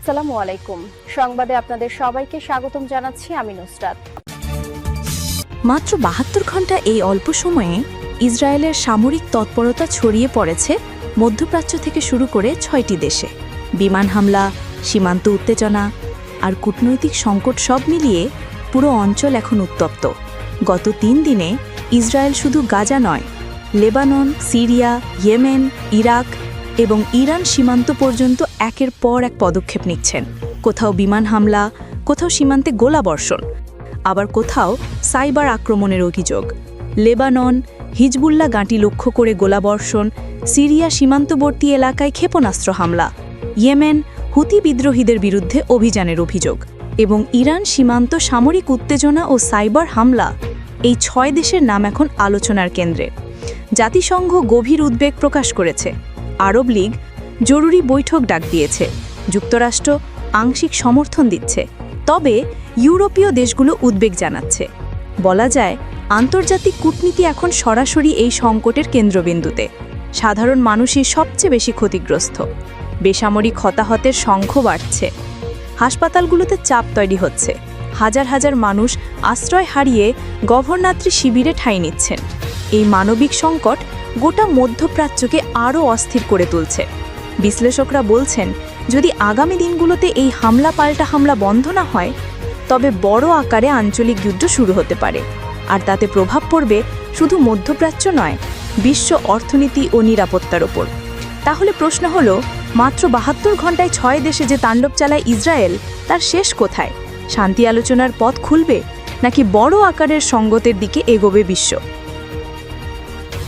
আসসালামু আলাইকুম। সংবাদে আপনাদের সবাইকে স্বাগতম জানাচ্ছি আমি নুসরাত। মাত্র ৭২ ঘন্টা এই অল্প সময়ে ইসরায়েলের সামরিক তৎপরতা ছড়িয়ে পড়েছে মধ্যপ্রাচ্য থেকে শুরু করে ৬টি দেশে। বিমান হামলা, সীমান্ত উত্তেজনা আর কূটনৈতিক সংকট সব মিলিয়ে পুরো অঞ্চল এখন উত্তপ্ত। গত ৩ দিনে ইসরায়েল শুধু গাজা নয়, লেবানন, সিরিয়া, ইয়েমেন, ইরাক এবং ইরান সীমান্ত পর্যন্ত একের পর এক পদক্ষেপ নিচ্ছেন। কোথাও বিমান হামলা, কোথাও সীমান্তে গোলাবর্ষণ, আবার কোথাও সাইবার আক্রমণের অভিযোগ। লেবানন হিজবুল্লাহ ঘাঁটি লক্ষ্য করে গোলাবর্ষণ, সিরিয়া সীমান্তবর্তী এলাকায় ক্ষেপণাস্ত্র হামলা, ইয়েমেন হুতি বিদ্রোহীদের বিরুদ্ধে অভিযানের অভিযোগ এবং ইরান সীমান্ত সামরিক উত্তেজনা ও সাইবার হামলা। এই ৬ দেশের নাম এখন আলোচনার কেন্দ্রে। জাতিসংঘ গভীর উদ্বেগ প্রকাশ করেছে, আরব লীগ জরুরি বৈঠক ডাক দিয়েছে, যুক্তরাষ্ট্র আংশিক সমর্থন দিচ্ছে, তবে ইউরোপীয় দেশগুলো উদ্বেগ জানাচ্ছে। বলা যায় আন্তর্জাতিক কূটনীতি এখন সরাসরি এই সংকটের কেন্দ্রবিন্দুতে। সাধারণ মানুষই সবচেয়ে বেশি ক্ষতিগ্রস্ত। বেসামরিক হতাহতের সংখ্যা বাড়ছে, হাসপাতালগুলোতে চাপ তৈরি হচ্ছে, হাজার হাজার মানুষ আশ্রয় হারিয়ে গভর্ণাত্রী শিবিরে ঠাঁই নিচ্ছেন। এই মানবিক সংকট গোটা মধ্যপ্রাচ্যকে আরও অস্থির করে তুলছে। বিশ্লেষকরা বলছেন, যদি আগামী দিনগুলোতে এই হামলা পাল্টা হামলা বন্ধ না হয়, তবে বড় আকারে আঞ্চলিক যুদ্ধ শুরু হতে পারে। আর তাতে প্রভাব পড়বে শুধু মধ্যপ্রাচ্য নয়, বিশ্ব অর্থনীতি ও নিরাপত্তার ওপর। তাহলে প্রশ্ন হলো, মাত্র ৭২ ঘন্টায় ৬ দেশে যে তাণ্ডব চালায় ইসরায়েল, তার শেষ কোথায়? শান্তি আলোচনার পথ খুলবে নাকি বড় আকারের সংঘাতের দিকে এগোবে বিশ্ব?